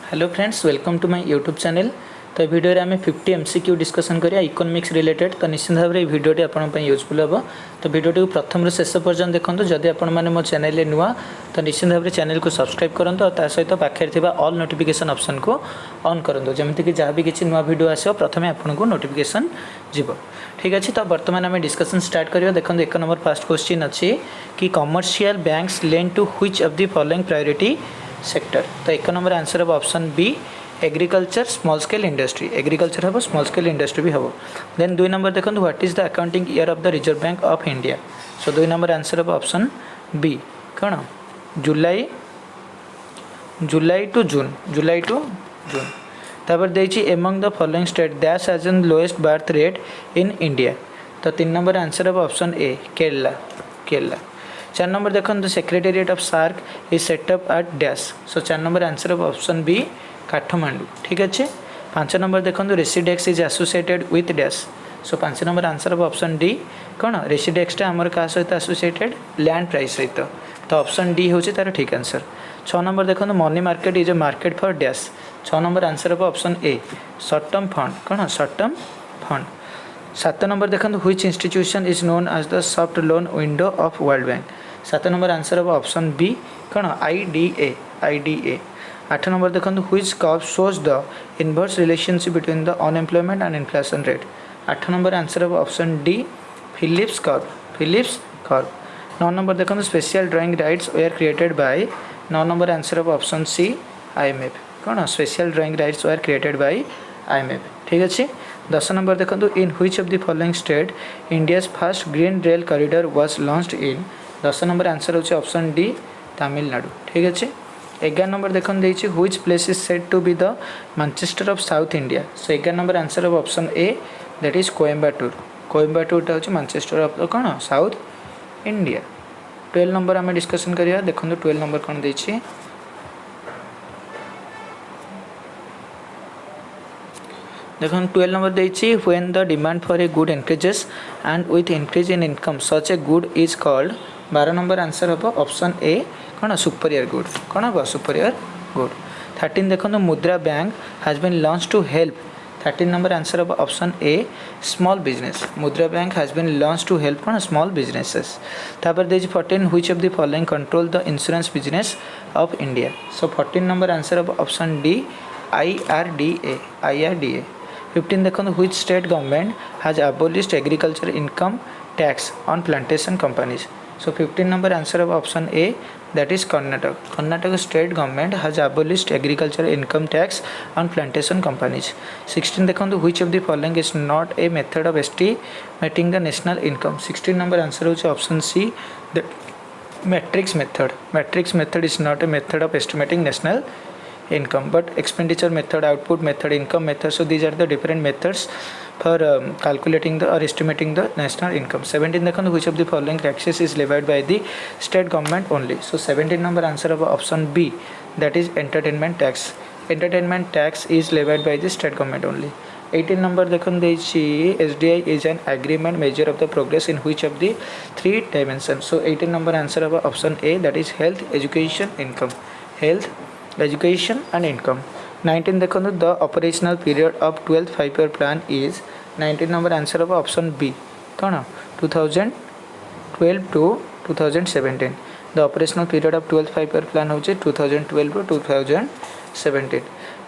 Hello friends, welcome to my YouTube channel. तो ये video आम 50 एमसीक्यू डिस्कसन करिया इकोनॉमिक्स रिलेटेड। तो निश्चित भाव में भिडियोटी आपंप यूजफुल हम। तो भिडियोटी प्रथम रू शेष पर्यटन देखो। जदि आपण मैंने मो चैनल नुआ तो निश्चित भाव में चैनल को सब्सक्राइब करूँ और सहित पाखे ऑल नोटिफिकेशन ऑप्शन को ऑन करूँ, जमीक जहाँ भी किसी नुआ वीडियो आसो प्रथम आपको नोटिफिकेशन जीव। ठीक अच्छे, तो बर्तमान आम डिस्कसन स्टार्ट करिया। देखो एक नंबर फर्स्ट क्वेश्चन अच्छी कि commercial banks lend to which of the following priority sector. तो एक नंबर आंसर हम option B agriculture small scale industry. Agriculture हम, स्मॉल स्केल इंडस्ट्री भी हम। देन दुई नंबर देखो what is the accounting year of the reserve bank of India. So दुई number answer हम ऑप्शन बी कौन जुलाई टू जून। तापर देछि among the following state dash has an lowest birth rate in India. तो तीन number answer हम option A Kerala. 4 number देखो the secretariat of SAARC is set up at dash. So 4 number answer of option B Kathmandu. ठीक अच्छे। 5 number देखो Residex is associated with dash. So 5 number answer of option D कौन रेसिडेक्सटा आमर क्या सहित एसोसिएटेड लैंड प्राइस सहित। तो ऑप्शन डी हूँ तार ठीक आंसर। 6 नंबर देखो money market is a market for dash. 6 number answer of option A short term fund. कौन शॉर्ट टर्म फंड। 7 नंबर देखो which institution is known as the soft loan window of World Bank. 7 number answer हम option B कौन IDA. 8 number देखो which curve shows the inverse relationship between the unemployment and inflation rate. 8 number answer हम option D Phillips curve. 9 number देखो special drawing rights were created by. 9 number answer हम option C IMF. कौन special drawing rights were created by IMF. ठीक अच्छे। 10 number देखो in which of the following state India's first green rail corridor was launched in. 10 number answer होचे option D Tamil Nadu. ठीक अच्छे। 11 number देखो which place is said to be the Manchester of south India. So 11 number answer of option A that is Coimbatore होचे Manchester of the कौन south India. 12 number आम discussion करिया। देखो 12 number कौन देछि। देखो 12 नंबर देछि when the demand for a good increases and with increase in income such a good is called. 12 number answer हम ऑप्शन ए कौन सुपीरियर गुड। कौन हम सुपीरियर गुड। 13 देखो Mudra bank has been launch to help. 13 number answer हम option A small business. Mudra bank has been launch to help कौन small businesses. तापर देछि 14 which of the following control the insurance business of India. So 14 number answer हम option D IRDA. 15 देखो which state government has abolished agriculture income tax on plantation companies. So 15 number answer of option A that is Karnataka. Karnataka state government has abolished agricultural income tax on plantation companies. 16 देखो which of the following is not a method of estimating the national income. 16 number answer होचे option C the matrix method. Matrix method is not a method of estimating national income but expenditure method, output method, income method. So these are the different methods for calculating the or estimating the national income. 17 देखो which of the following taxes is levied by the state government only. So 17 number answer of option B that is entertainment tax. Entertainment tax is levied by the state government only. 18 number देखो SDI is an agreement measure of the progress in which of the three dimensions. So 18 number answer of option A that is health, education, income. Health, education and income. 19 देखो the operational period of 12th 5-year plan is। 19 number answer of option B कौन 2012 to 2017। the operational period of 12th 5-year plan होचे 2012 to 2017।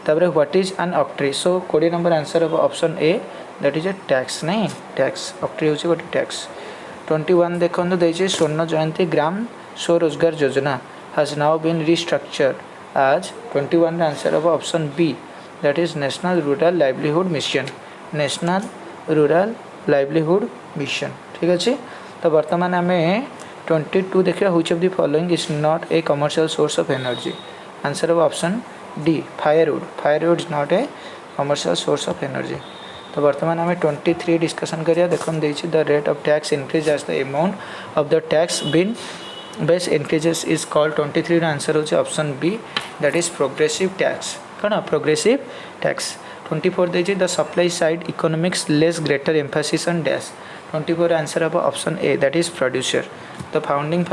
तापर what is an octroi. So 20 number answer of option A that is a tax नहीं tax. Octroi होचे गोटे tax. 21 देखो देछि स्वर्ण जयंती ग्राम स्वरोजगार योजना has now been restructured as। 21 answer of option B that is national rural livelihood mission। national rural livelihood mission। ठीक अच्छे। तो वर्तमान आम 22 देखिए which of the following is not a commercial source of energy। Answer of option D firewood is not a commercial source of energy। तो वर्तमान आम 23 discussion करिया। देखो देछि the rate of tax increase as the amount of the tax been base increases is called. 23 answer होचे option B that is progressive tax. कौन progressive tax 24 देछि the supply side economics lays greater emphasis on dash 24 answer of option A that is producer the founding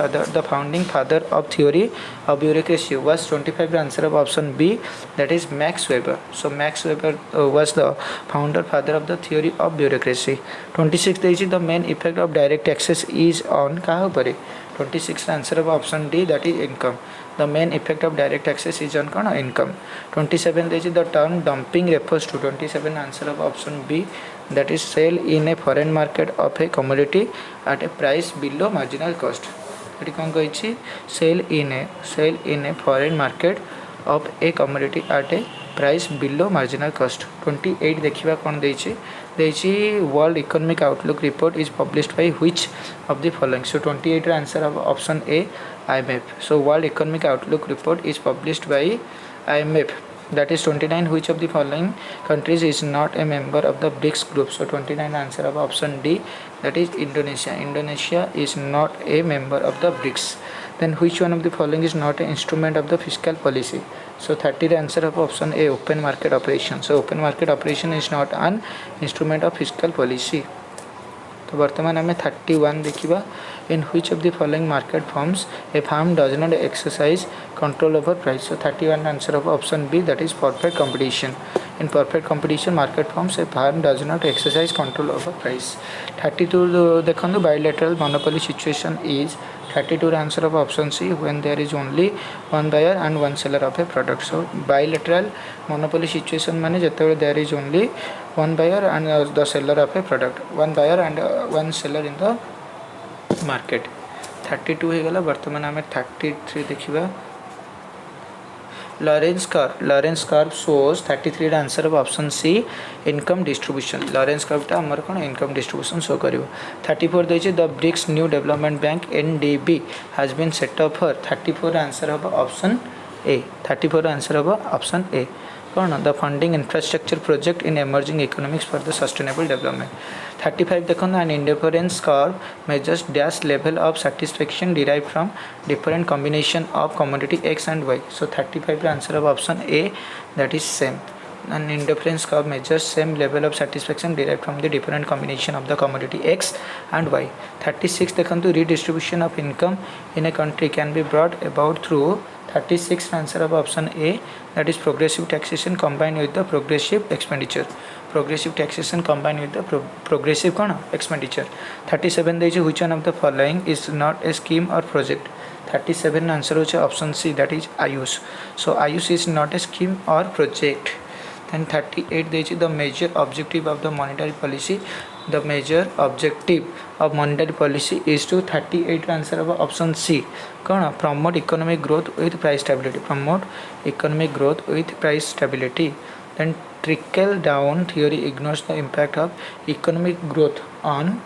father of theory of bureaucracy was 25 answer of option B that is Max Weber so Max Weber was the founder father of the theory of bureaucracy 26 देछि the main effect of direct taxes is on kaha upare 26 answer of option D that is income the main effect of direct taxes is on kona income 27 देछि the term dumping refers to 27 answer of option B that is sell in a foreign market of a commodity at a price below marginal cost eighty कौन कही sell in a foreign market of a commodity at a price below marginal cost 28 देखिबा कौन देछि world economic outlook report is published by which of the following so 28 answer of option A IMF so world economic outlook report is published by IMF that is 29 which of the following countries is not a member of the BRICS group so 29 answer of option D that is Indonesia is not a member of the BRICS then which one of the following is not an instrument of the fiscal policy so 30 the answer of option A open market operation so open market operation is not an instrument of fiscal policy तो वर्तमान आम 31 देखा in which of the following market forms a firm does not exercise control over price so 31 answer of option B that is perfect competition in perfect competition market forms a firm does not exercise control over price 32 देखो bilateral monopoly situation is 32 answer of option C when there is only one buyer and one seller of a product so bilateral monopoly situation माने जेतेबेले there is only one buyer and the seller of a product one buyer and one seller in the market 32 हो गला वर्तमान आम 33 देखिबा Lawrence curve shows 33 answer of option C income distribution Lawrence curve टा हमर कोन income distribution show करिवो 34 देछि the BRICS new development bank NDB has been set up for 34 answer of option A 34 answer of option A कौन the funding infrastructure project in emerging economics for the sustainable development 35 देखो an indifference curve measures dash level of satisfaction derived from different combination of commodity X and Y so 35 answer of option A that is same an indifference curve measures same level of satisfaction derived from the different combination of the commodity X and Y 36 देखो redistribution of income in a country can be brought about through 36 answer of option A that is progressive taxation combined with the progressive expenditure progressive taxation combined with the progressive expenditure 37 देछि which one of the following is not a scheme or project 37 answer होछि option C that is Ayush so Ayush is not a scheme or project then 38 देछि the major objective of the monetary policy the major objective of monetary policy is to 38 answer of option C कौन promote economic growth with price stability promote economic growth with price stability then trickle down theory ignores the impact of economic growth on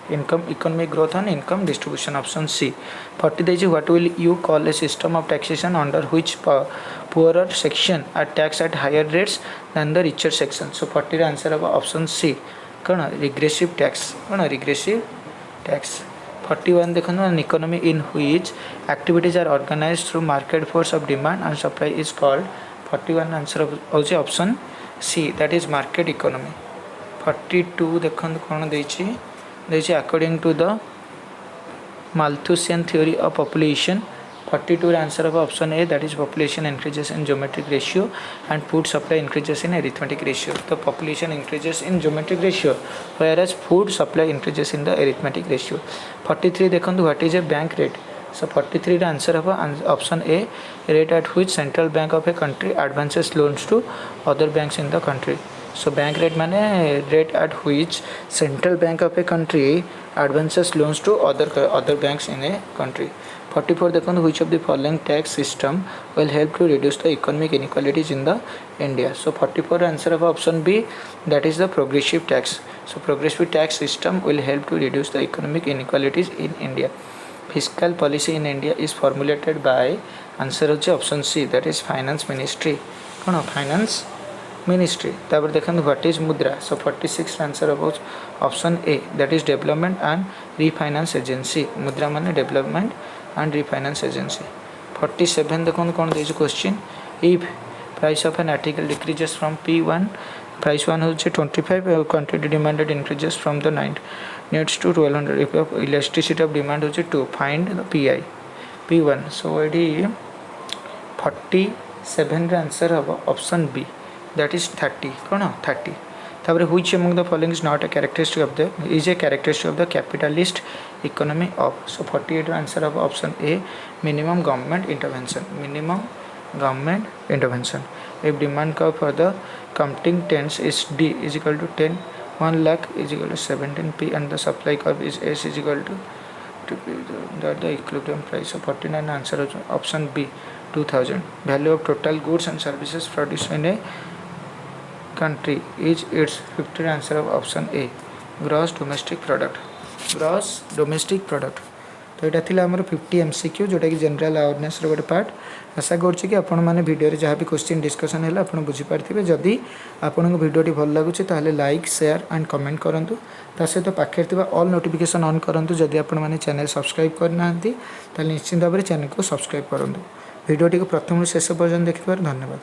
income distribution option C 40 देछि what will you call a system of taxation under which poorer section are taxed at higher rates than the richer section so 40 answer of option C कौन regressive tax 41 देखो an economy in which activities are organized through market force of demand and supply is called 41 answer of option C that is market economy 42 देखो कौन देछि according to the Malthusian theory of population 42 answer of option A that is population increases in geometric ratio and food supply increases in arithmetic ratio the population increases in geometric ratio whereas food supply increases in the arithmetic ratio 43 देखो what is a bank rate so 43 the answer of option A rate at which central bank of a country advances loans to other banks in the country so bank rate माने rate at which central bank of a country advances loans to other banks in a country 44 देखो which of the following tax system will help to reduce the economic inequalities in the India so 44 answer of option B that is the progressive tax so progressive tax system will help to reduce the economic inequalities in India fiscal policy in India is formulated by answer of option C that is finance ministry कौन finance ministry तापर देखो what is mudra so 46 answer of option A that is development and refinance agency mudra माने development and refinance agency 47 देखो कौन देछि question if price of an article decreases from P1, price 1 होचे 25 quantity demanded increases from the 9 needs to 1200 if elasticity of demand होचे 2 find the PI P1 so एडी 47 रे answer हम option B that is 30 कौन 30 तापर which among the following is not a characteristic of the is a characteristic of the capitalist economy of so 48 answer of option A minimum government intervention if demand curve for the counting tens is D is equal to 10 1 lakh is equal to 17 P and the supply curve is S is equal to the equilibrium price of 49 answer of option B 2000 value of total goods and services produced in a country is its 50 answer of option A gross domestic product तो यहाँ थी आमर 50 MCQ जोटा कि general awareness गोटे part आशा करुच्ची कि आपण मैंने वीडियो जहाँ भी क्वेश्चन डिस्कसन है आप बुझीपारे जदि आपको वीडियो भल लगुच लाइक शेयर एंड कमेंट करूँ ता सहित पाखे ऑल नोटिफिकेशन ऑन करूँ जदि आपने चैनल सब्सक्राइब करना निश्चित भाव में चैनल को सब्सक्राइब करूँ वीडियो प्रथम शेष पर्यटन देखिबार धन्यवाद।